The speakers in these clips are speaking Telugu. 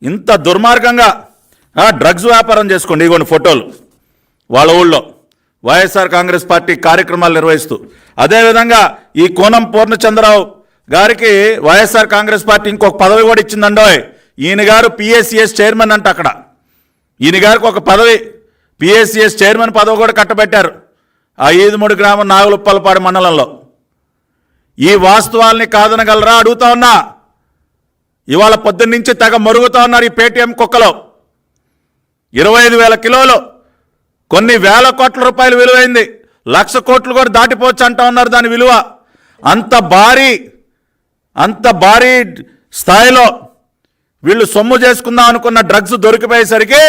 ఇంత దుర్మార్గంగా డ్రగ్స్ వ్యాపారం చేసుకోండి. ఇగోండి ఫోటోలు వాళ్ళ ఊళ్ళో వైఎస్ఆర్ కాంగ్రెస్ పార్టీ కార్యక్రమాలు నిర్వహిస్తూ. అదేవిధంగా ఈ కోనం పూర్ణచంద్రరావు గారికి వైఎస్ఆర్ కాంగ్రెస్ పార్టీ ఇంకొక పదవి కూడా ఇచ్చిందండో. ఈయన గారు పిఎస్సిఎస్ చైర్మన్ అంట. అక్కడ ఈయన గారికి ఒక పదవి పిఎస్సిఎస్ చైర్మన్ పదవి కూడా కట్టబెట్టారు ఆ ఈదుమూడి గ్రామం నాగులుప్పలపాడు మండలంలో. ఈ వాస్తవాల్ని కాదనగలరా అడుగుతా ఉన్నా. ఇవాళ పొద్దున్నుంచి తెగ మరుగుతా ఉన్నారు ఈ పేటీఎం కుక్కలో. 25,000 కిలోలు, కొన్ని వేల కోట్ల రూపాయలు విలువైంది, 1,00,000 కోట్లు కూడా దాటిపోవచ్చు అంటా ఉన్నారు దాని విలువ. అంత భారీ స్థాయిలో వీళ్ళు సొమ్ము చేసుకుందాం అనుకున్న డ్రగ్స్ దొరికిపోయేసరికి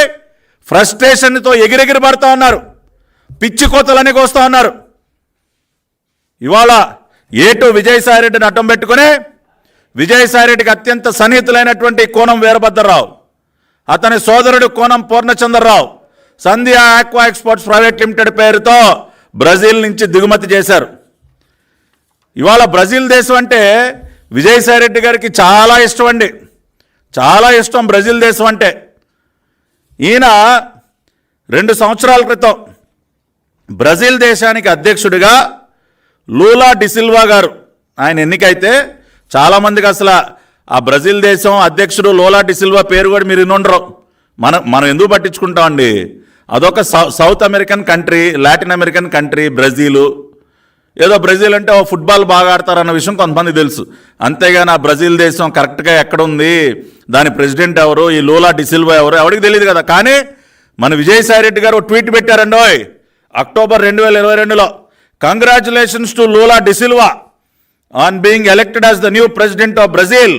ఫ్రస్ట్రేషన్తో ఎగిరెగిరి పడుతూ ఉన్నారు, పిచ్చి కోతలని కోస్తూ ఉన్నారు. ఇవాళ ఏటు విజయసాయిరెడ్డిని అడ్డం పెట్టుకుని విజయసాయిరెడ్డికి అత్యంత సన్నిహితులైనటువంటి కోనం వీరభద్రరావు, అతని సోదరుడు కోనం పూర్ణచంద్రరావు సంధ్య ఆక్వా ఎక్స్పోర్ట్స్ ప్రైవేట్ లిమిటెడ్ పేరుతో బ్రెజిల్ నుంచి దిగుమతి చేశారు. ఇవాళ బ్రెజిల్ దేశం అంటే విజయసాయిరెడ్డి గారికి చాలా ఇష్టం అండి, చాలా ఇష్టం బ్రెజిల్ దేశం అంటే. ఈయన 2 సంవత్సరాల క్రితం బ్రెజిల్ దేశానికి అధ్యక్షుడిగా లూలా డిసిల్వా గారు ఆయన ఎన్నికైతే చాలామందికి అసలు ఆ బ్రెజిల్ దేశం అధ్యక్షుడు లూలా డిసిల్వా పేరు కూడా మీరు వినుండరు. మనం ఎందుకు పట్టించుకుంటామండి? అదొక south American country, Latin American country Brazil. ఏదో బ్రెజిల్ అంటే ఫుట్బాల్ బాగా ఆడతారన్న విషయం కొంతమంది తెలుసు, అంతేగాని ఆ బ్రెజిల్ దేశం కరెక్ట్గా ఎక్కడుంది, దాని ప్రెసిడెంట్ ఎవరు, ఈ లూలా డిసిల్వా ఎవరు ఎవరికి తెలియదు కదా. కానీ మన విజయసాయిరెడ్డి గారు ట్వీట్ పెట్టారండోయ్ అక్టోబర్ 2022లో, congratulations to Lula da Silva on being elected as the new president of Brazil,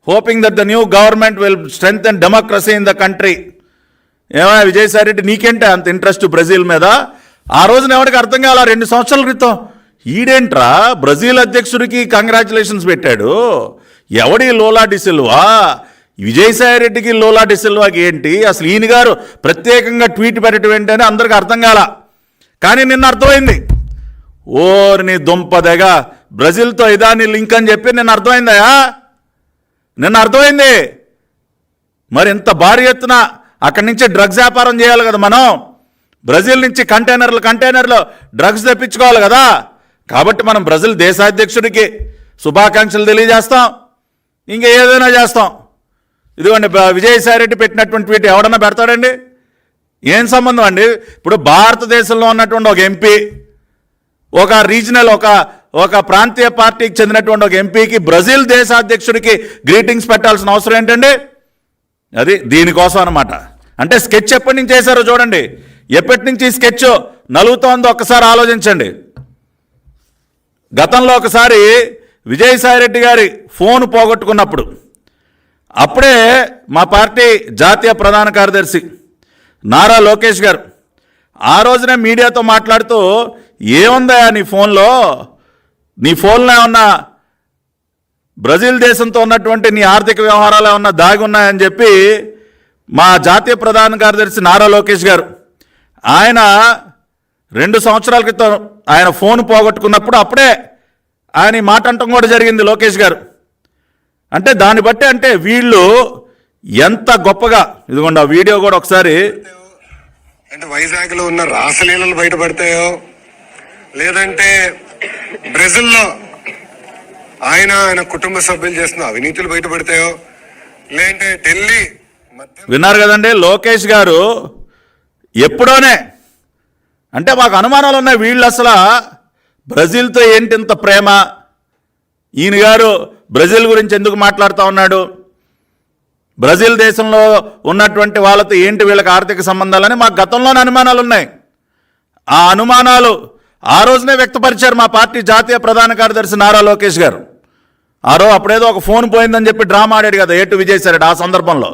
hoping that the new government will strengthen democracy in the country. ఏమా విజయసాయిరెడ్డి నీకేంటే అంత ఇంట్రెస్ట్ బ్రెజిల్ మీద? ఆ రోజున ఎవరికి అర్థం కాల 2 సంవత్సరాల క్రితం ఈడేంట్రా బ్రెజిల్ అధ్యక్షుడికి కంగ్రాచులేషన్స్ పెట్టాడు, ఎవడి లూలా డిసిల్వా, విజయసాయిరెడ్డికి లూలా డిసిల్వాకి ఏంటి అసలు, ఈయన గారు ప్రత్యేకంగా ట్వీట్ పెట్టడం ఏంటని అందరికీ అర్థం కాల. కానీ నిన్న అర్థమైంది, ఓర్ని దుంపదగా బ్రెజిల్తో ఇదాని లింక్ అని చెప్పి నిన్న అర్థమైంది. మరి ఇంత భారీ ఎత్తున అక్కడి నుంచి డ్రగ్స్ వ్యాపారం చేయాలి కదా మనం, బ్రెజిల్ నుంచి కంటైనర్లు డ్రగ్స్ తెప్పించుకోవాలి కదా. కాబట్టి మనం బ్రెజిల్ దేశాధ్యక్షుడికి శుభాకాంక్షలు తెలియజేస్తాం, ఇంకా ఏదైనా చేస్తాం. ఇదిగోండి విజయసాయిరెడ్డి పెట్టినటువంటి ట్వీట్ ఎవడన్నా పెడతాడండి? ఏం సంబంధం అండి? ఇప్పుడు భారతదేశంలో ఉన్నటువంటి ఒక ఎంపీ, ఒక రీజనల్ ఒక ప్రాంతీయ పార్టీకి చెందినటువంటి ఒక ఎంపీకి బ్రెజిల్ దేశాధ్యక్షుడికి గ్రీటింగ్స్ పెట్టాల్సిన అవసరం ఏంటండి? అది దీనికోసం అనమాట. అంటే స్కెచ్ ఎప్పటి నుంచి చేశారో చూడండి, ఎప్పటి నుంచి స్కెచ్ నలుగుతోందో ఒక్కసారి ఆలోచించండి. గతంలో ఒకసారి విజయసాయిరెడ్డి గారి ఫోన్ పోగొట్టుకున్నప్పుడు, అప్పుడే మా పార్టీ జాతీయ ప్రధాన కార్యదర్శి నారా లోకేష్ గారు ఆ రోజునే మీడియాతో మాట్లాడుతూ, ఏముందా నీ ఫోన్లో ఏమన్నా బ్రెజిల్ దేశంతో ఉన్నటువంటి నీ ఆర్థిక వ్యవహారాలు ఏమన్నా దాగి ఉన్నాయని చెప్పి మా జాతీయ ప్రధాన కార్యదర్శి నారా లోకేష్ గారు, ఆయన 2 సంవత్సరాల క్రితం ఆయన ఫోన్ పోగొట్టుకున్నప్పుడు అప్పుడే ఆయన మాట అంటం కూడా జరిగింది లోకేష్ గారు. అంటే దాన్ని బట్టి అంటే వీళ్ళు ఎంత గొప్పగా, ఇదిగోండి ఆ వీడియో కూడా ఒకసారి. అంటే వైజాగ్లో ఉన్న రాసలీలలు బయటపడతాయో, లేదంటే బ్రెజిల్లో ఆయన కుటుంబ సభ్యులు చేస్తున్న అవినీతులు బయటపడతాయో, లేదంటే ఢిల్లీ. విన్నారు కదండి లోకేష్ గారు ఎప్పుడోనే. అంటే మాకు అనుమానాలు ఉన్నాయి, వీళ్ళు అసలు బ్రెజిల్తో ఏంటి ఇంత ప్రేమ, ఈయన గారు బ్రెజిల్ గురించి ఎందుకు మాట్లాడుతూ ఉన్నాడు, బ్రెజిల్ దేశంలో ఉన్నటువంటి వాళ్ళతో ఏంటి వీళ్ళకి ఆర్థిక సంబంధాలని మాకు గతంలోనే అనుమానాలు ఉన్నాయి. ఆ అనుమానాలు ఆ రోజునే వ్యక్తపరిచారు మా పార్టీ జాతీయ ప్రధాన కార్యదర్శి నారా లోకేష్ గారు. అప్పుడేదో ఒక ఫోన్ పోయిందని చెప్పి డ్రామా ఆడాడు కదా ఏటు విజయసాయిరెడ్డి ఆ సందర్భంలో.